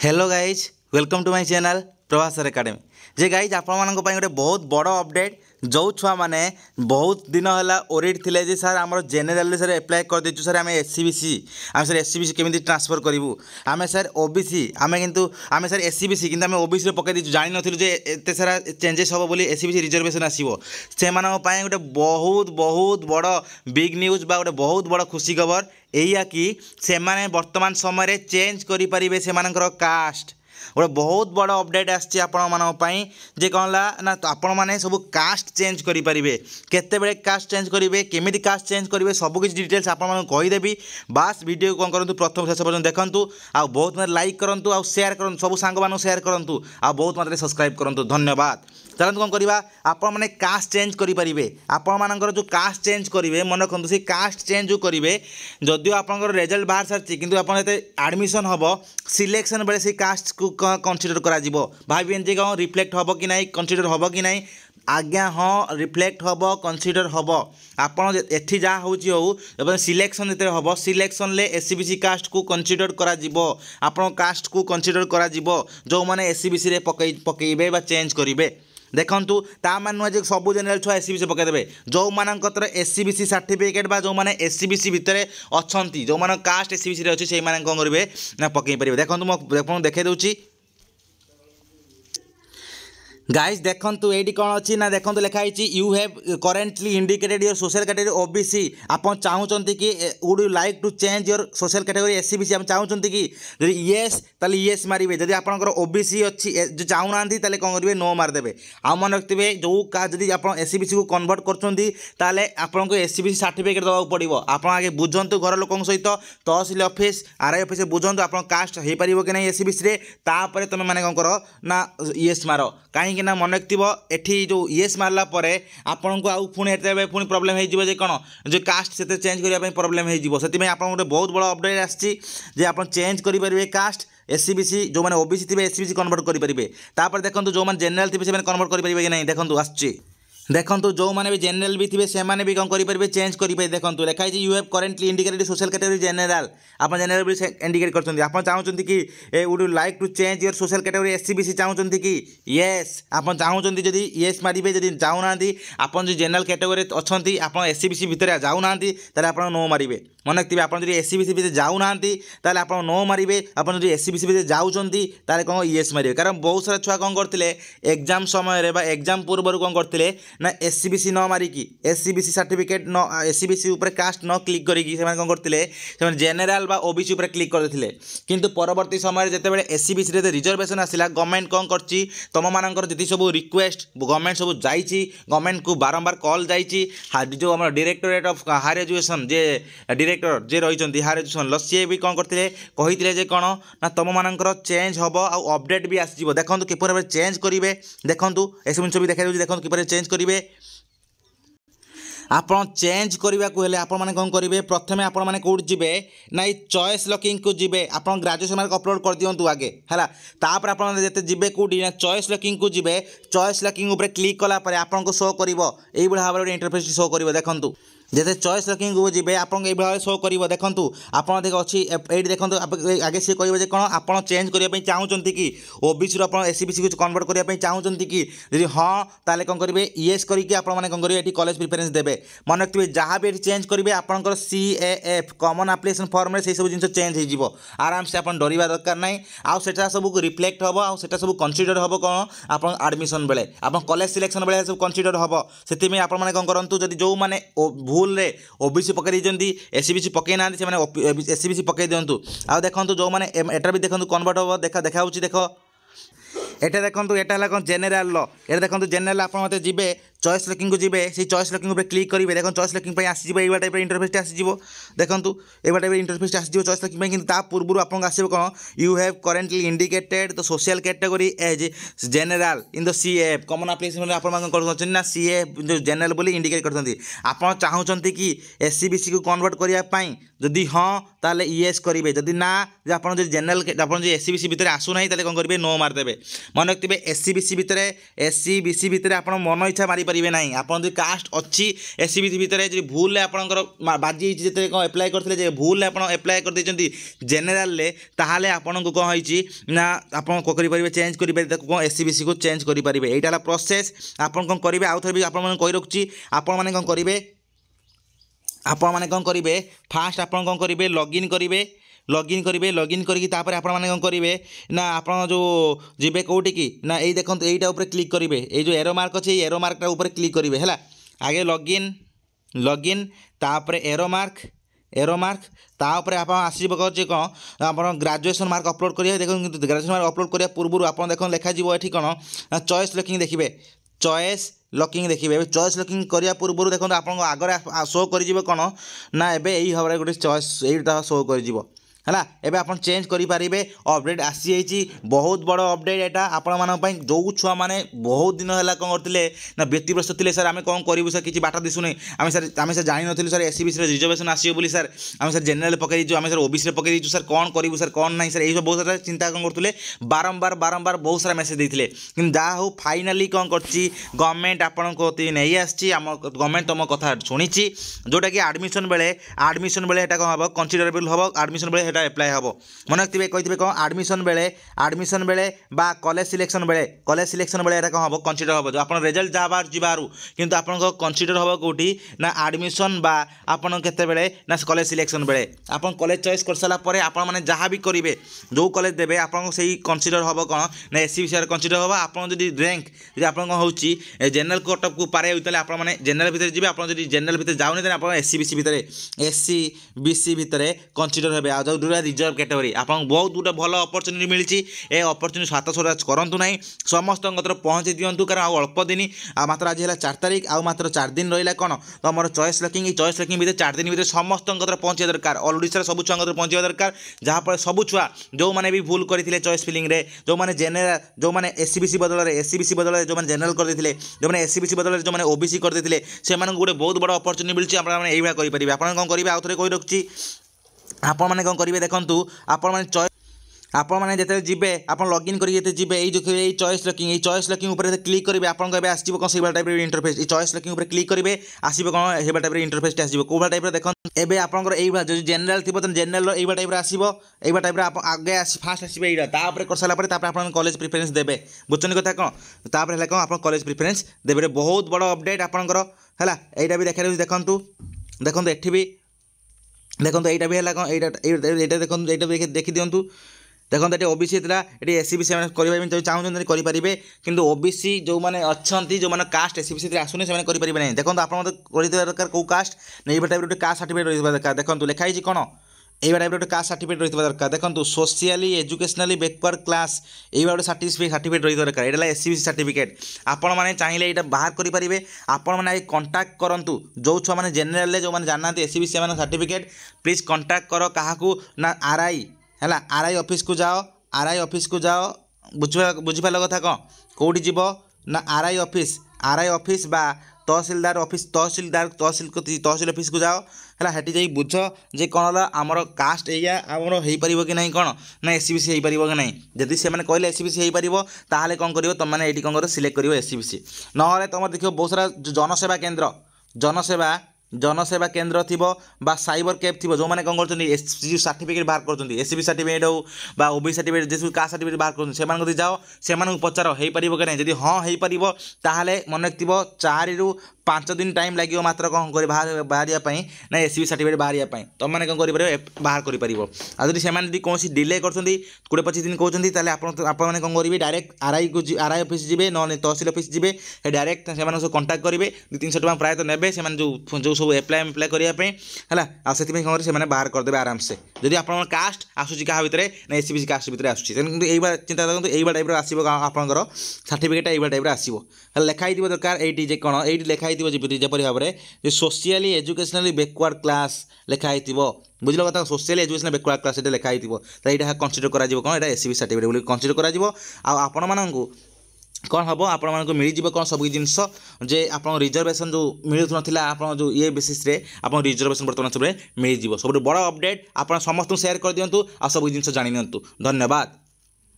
Hello guys welcome to my channel Prabhas sir academy जे guys आपण गोटे बहुत बड़ अपडेट जो छुआ मैंने बहुत दिन है ओरिड थे जे सर आम जेनेल सर एप्लाय कर देचु सर आम एससीबीसी आम सर एससीबीसी केमी ट्रांसफर करूँ आम सर ओबीसी आम किंतु आम सर एससीबीसी कि ओबीसी पकई देचु जानी नु जे एत सारा चेंजेस हम बोली एससीबीसी रिजर्वेशन आसो से गोटे बहुत बहुत बड़ बिग न्यूज बा गोटे बहुत बड़ खुशी खबर एया कि से वर्तमान समय चेंज करें से कास्ट गोटे बहुत बड़ अपडेट आसी जे कौन ना तो आपण मैंने सब कास्ट चेंज करेंगे केते कास्ट चेंज करेंगे केमी कास्ट चेंज करेंगे सबकि डिटेल्स आपदेवी बास वीडियो कौन करूँ प्रथम शेष पर्यटन देखूँ आ बहुत मात्रा लाइक करूँ आ सेयार करूँ सब सांग सेयार करूँ आ बहुत मात्रा सब्सक्राइब करूँ धन्यवाद। चलते कौन करवा आपण मैंने कास्ट चेंज करेंगे आपण मानकर जो कास्ट चेंज करेंगे मन रखु से कास्ट चेंज जो करेंगे जदिव आप रिजल्ट बाहर सारी कि आडमिशन हम सिलेक्शन बेले से कास्ट को कनसीडर करा भाई जे कौन रिफ्लेक्ट हम कि नहीं कनसीडर हम कि नहीं आज्ञा हाँ रिफ्लेक्ट हम कनसीडर हम आपड़ एठी जहाँ हो सिलेक्शन जो हम सिलेक्शन ले एससीबीसी कास्ट को कनसीडर करा आपण कास्ट को कनसीडर करा जो मैंने एससीबीसी रे पकईबे बा चेंज करेंगे देखूँ ता मान नुह सब जेनेल छुआ एससीबीसी पकईदे जो मानकर एससीबीसी सर्टिफिकेट बा जो मैंने एससीबीसी भितर अच्छा जो मान कास्ट एससीबीसी अच्छी से कौन करेंगे ना पकई पारे देखो मुझे देखे दूसरी गाइज देखंतु एडी कौन अच्छी ना देखंतु लिखाई you have currently indicated your social category OBC आप चाहते कि would you like to change your social category SCBC आप चाहते कि येस ताले येस मारे जब आपंकर ओबीसी अच्छी जो चाहूना ताले कौन करेंगे नो मारदेवे आ मन रखिए जो जब आप एससीबीसी को कन्वर्ट कर आपको एससीबीसी सर्टिफिकेट देवाक पड़ो आप आगे बुझंतु घर लोक सहित तहसिल ऑफिस आरआई ऑफिस बुझंतु आप कास्ट हो पार कि नहीं एससीबीसी तापर तुम मैंने कौन कर ना येस मार कहीं ना मन रखिए जो येस मारला आपण को आउ पुणी पुणी प्रोब्लेम हो कौन जो कास्ट से चेंज करने प्रोब्लेम हो गोटे बहुत बड़ा अपडेट आसी आप चेंज करेंगे कास्ट एससीबीसी जो मैंने ओबीसी थे एससीबीसी कन्वर्ट करेंगे देखो जो मैंने जेनेल थे कन्वर्ट करेंगे कि नहीं देखो आसुच्छी देखो जो मैंने भी जेनेल भी थे से भी कौन करेंगे चेंज करेंगे देखो लिखाई you have currently indicated social category general आप जेनेल भी इंडिकेट करते आप चाहते कि would you like to change your social category SCBC चाहते कि येस आप चाहते जदि येस मारे जब चाहूना आप जो जेनेल कैटेगरी अच्छा आप एससीबीसी भितर जाऊना आप नो मारे मन रखिए आप एससीबीसी भितर जाऊना आप नो मारे आप जो एससीबीसी भितर जाऊँच कौन येस मारे कारण बहुत सारा छुआ कौन करते एग्जाम समय एग्जाम पूर्व कौन करते ना एससीबीसी न मारिकी एससीबीसी सर्टिफिकेट न एससीबीसी ऊपर कास्ट न क्लिक करिकी से कौन करते जेनेल बा ओबीसी ऊपर क्लिक करते किंतु परवर्ती समय जितेबाला एससीबीसी रे रिजर्वेशन आसला गवर्नमेंट कौन करची तुम मानकर जी सब रिक्वेस्ट गवर्नमेंट सब जाइए गवर्नमेंट को बारंबार कॉल जाइए जो आम डायरेक्टोरेट ऑफ हायर एजुकेशन जे डायरेक्टर जे रही हायर एजुकेशन सी भी कौन करते कही कौन ना तुम मानकर चेंज हम आउ अपडेट भी आसो देखो किपर चेंज करेंगे देखो एस जिन भी देखा देखो किपर चेंज करेंगे आप चेंज करने को हेले आपण मैंने कौन करेंगे प्रथम आपण मैंने कौट जी ना चॉइस लॉकिंग को जी आप ग्रेजुएशन मार्क अपलोड कर दिंतु आगे है तापर आप जी कौटी ना चॉइस लॉकिंग को जी चॉइस लॉकिंग उपर क्लिक कलापर आपको शो कर यही भाव में इंटरफेस शो कर देखूँ जैसे चॉइस लॉकिंग को जी आपको ये भाव शो कर देखूँ आप अच्छी ये देखो आगे सी कहे कौन आप चेंज करने चाहते कि ओबीसी आप एससीबीसी को कन्वर्ट करने चाहते कि जी हाँ ताले कौन करेंगे येस करके आपने कौन करेंगे कॉलेज प्रिफरेंस देवे मन रखिए जहाँ भी चेंज करेंगे आपंकर CAF कॉमन एप्लिकेशन फॉर्म में से सब जिन चेंज हो आराम से आप डरवा दरकार ना आटा सब रिफ्लेक्ट हम आटा सब कनसीडर हम कौन आप आडमिशन बेले आप कॉलेज सिलेक्शन बेले सब कनसीडर हम से आप कौन करूँ जब जो मैंने भूल रे ओबीसी पकई एससीबीसी पकई ना एससीबीसी पकई दिंतु आ देखो जो मैंने एटा भी देखो कन्वर्ट हम देखा देखो एटा देखो एटा कौन जेनेल लो ये देखो जेनेल आप मत जी चॉइस लॉकिंग को जी से चॉइस लॉकिंग उपर क्लिक करेंगे देखो चॉइस लॉकिंग आसो ये टाइप इंटरफेस आसो देखो ये टाइप इंटरफेस आसो चॉइस लॉकिंग कि पूर्व आपको आसो कौन you have currently indicated the social category as general in the CAF common application आप ना CAF जो जेनेल बोली इंडिकेट करते आप चाहते कि एससीबीसी को कन्वर्ट करने जदि हाँ ताले येस करेंगे जदि ना आप जेनेल आप एससीबीसी भितर आसुना कौन करेंगे नो मारदेवे मन रखिए एससीबीसी भितर आप मन इच्छा मारी पारे ना आप कास्ट अच्छी एससीबीसी भितर जो भूल आपंकर बाजी जिते कौन एप्लाय करते भूल आप एप्लाय कर जेनेल ताहले आपन को कौन होती ना आप करेंगे चेंज करेंगे कौन एससीबीसी को चेंज करेंगे यहाँ प्रोसेस आप कौन करेंगे आउ थे भी आप कही रखुच्छी आपण मैंने कौन करेंगे आपण मैंने कौन करेंगे फास्ट आप कौन करेंगे लॉगिन करेंगे लॉगिन करके आपण मैंने कौन करेंगे ना आप जो जीवे कौटी की ना ये देखो यहीटा ऊपर क्लिक करेंगे ये जो एरो मार्क अच्छे एरो मार्कटा ऊपर क्लिक करेंगे है आगे लॉगिन तापर एरो मार्क तापर आप आसो कौन आप ग्रेजुएशन मार्क अपलोड करेंगे देखो ग्रेजुएशन मार्क अपलोड करने पूर्व आप देख लिखा ये कौन चॉइस लॉकिंग देखिए चॉइस लॉकिंग देखिए चॉइस लॉकिंग करने पूर्व देखो आप आगे शो कर कौन ना एबे यही भाव में गोटे चॉइस यही शो कर है एबे आप चेंज करेंगे अपडेट आसी बहुत बड़ अपडेट यहाँ आपण जो छुआ मैंने बहुत दिन है कौन करते ना व्यक्तिग्रस्त थे सर आम कौन करूँ सर किसी बाट दिशुनी आम सर जान नी सर एससीबीसी रिजर्वेशन आसो सर आम सर जेनेल पकईचु आम सर ओबीसी पकई सर कौन करूँ सर कौन ना सर ये बहुत सारा चिंता कौन करते बारंबार बहुत सारा मेसेज देते कि जहाँ हो फाइनाली कौन कर गवर्नमेंट आपण को नहीं आसी गवर्नमेंट तुम कथा शुणी जोटा कि आडमिशन बेले कौन हम कनसीडरेबल हम आडमिशन बेले एप्लाय हम मन रखिए कही कौन आडमिशन बेले बा कॉलेज सिलेक्शन बेले कौन हम कनसीडर हम जो आप रिजल्ट जहाँ बाहर जीवार किंतु आप कनसीडर हम कौटी ना आडमिशन बा आपन केते बेले ना कॉलेज सिलेक्शन बेले आप कॉलेज चॉइस कर सारा पर आप मैंने जहाँ भी करेंगे जो कॉलेज देवे आप कनसीडर हम कौन ना एससीबीसी कनसीडर हम आप रैंक जो आप जेनेल कटअप को पारे होता है आपने जेनेल भितर जी आप जेनेल भितर जाऊनी आप एससीबीसी भितर एससीबीसी भितर कनसीडर हे जो रिजर्व कैटेगरी आप बहुत गोटे भल अपरच्युनिटी मिली ए अपरच्युनिटी स्वातसराज करूँ ना समस्त पहुँचे दिंतु कारण अल्प दिन मात्र आज है 4 तारीख आ मात्र 4 दिन रहा कौन तो मोर चॉइस लॉकिंग भितर 4 दिन भितर समस्त पहुँचे दरकार ऑल ओडिशा सब छुआ पहुँचे दरकार जहाँफल सब छुआ जो मैंने भी भूल करते चॉइस फिलिंग रे जो मैंने जेनेल जो मैंने एससीबीसी बदल जो मैंने जेनेल करते जो मैंने एससीबीसी बदल जो मैंने ओबीसी करते से गोटे बहुत बड़ अपरच्युनिटी मिली आप करेंगे आप कौन करेंगे आउ थे कही रखुच्छी आपण मैंने कौन करेंगे देखूँ आपण मैंने चॉइस आपण मैंने जिते जी आप लॉगिन करके जी जो चॉइस लॉकिंग ऊपर क्लिक करेंगे आपको आसो कौन से टाइप इंटरफेस चॉइस लॉकिंग ऊपर क्लिक करेंगे आसो कौन ये टाइप इंटरफेस आसो कौ टाइप देखो एवं आपंकर यही जो जेनेल थी तो जेनेल यही टाइप आसो यही टाइप आप आगे फास्ट आसो यहाँ कर सारापर आप कॉलेज प्रिफरेन्स देवे बुझुन कथा कौन तापर कौन आप कॉलेज प्रिफरेन्स देवे बहुत बड़ अपडेट आपंकर है यहाँ भी देखा देखो ये भी देखो यहाँ भी है कौन यहाँ देखो ये देखी दिंतु देखो ये ओबीसी था ये एससीबीसी करने चाहते करेंगे किंतु ओबीसी जो मैंने अच्छा जो मैंने कास्ट एससीबीसी आसुनी से करेंगे ना देखो आप कर दरकार कौ कास्ट नहीं टाइप गोटे कास्ट सर्टिफिकेट रही दरकार देखो लिखाई कौन ये टाइप गोटे कास्ट सर्टिफिकेट रही दरकार देखो सोशियाली एजुकेशनाली बैकवर्ड क्लास ये गोटे सर्टिफिकेट रही दरकार यहाँ एससीबीसी सर्टिफिकेट आपण मैंने चाहिए यहाँ बाहर करेंगे आपण मैंने कंटाक्ट करूँ जो छुआ मैंने जेनेल जो मैंने जाना एससीबीसी सर्टिफिकेट प्लीज कंटाक्ट कर क्या ना आरआई है आरआई ऑफिस को जाओ बुझिपाल कथा कौन कौटी जीव ना आरआई ऑफिस बा तहसिलदार ऑफिस तहसिल ऑफिस को जाओ है हेटी जा बुझ जे कौन आमर कास्ट एरिया आमर हो पार कि नहीं कौन ना एससीबीसी हो पार कि नहीं जदि से कहले एससीबीसी हो पार ताहले कौन कर तुम मैंने ये कौन कर सिलेक्ट कर एससीबीसी ना तुम देखो बहुत सारा जनसेवा केन्द्र जनसेवा केन्द्र थी साइबर कैफ थी जो मैंने कौन कर सर्टिफिकेट बाहर कर एससीबी सर्टिफिकेट हो बा ओबीसी सर्टिफिकेट जैसे कास्ट सर्टिफिकेट बाहर कर जाओ से पचार हो पार कि नहीं जब हाँ हो पार ताहले मन रखिए 4 ରୁ 5 दिन टाइम लगे मात्र कौन कर बाहर ना एससीबी सर्टिफिकेट बाहर तुम मैंने कौन कर बाहर कर कौन डिले कर 20-25 दिन कहते आपने कौन करेंगे डायरेक्ट आरआई ऑफिस जी ना तहसिल ऑफिस जी डायरेक्ट से कंटाक्ट करेंगे 200-300 टका प्रायः ने जो सब एप्लाय करने है कौन से बाहर करदे आराम से जदि आप कास्ट आसूसी क्या भितर ना एससीबीसी कास्ट भितर आसूसी यही चिंता देखो यही टाइप आसो आपंकर सर्टिफिकेट यही टाइप आसो लिखाई दरकार ये कौन ये लिखाई जपरी भाव में सोशियाली एजुकेशनाली बैकवर्ड क्लास लिखाई बुझल कथा सोशियल एजुकेशन बैकवर्ड क्लास लिखाई यहाँ कनसीडर करा कौन ये एससीबी सर्टिफिकेट कनसीडर करा कौन हम आप मिल कौन सब जिनस जे आप रिजर्वेशन जो मिलू ना आप जो ये बेसीस आप रिजर्वेशन बर्तमान सब मिल सब बड़ अपडेट आप समस्त शेयर कर दिंतु आ सब जिन जानी धन्यवाद।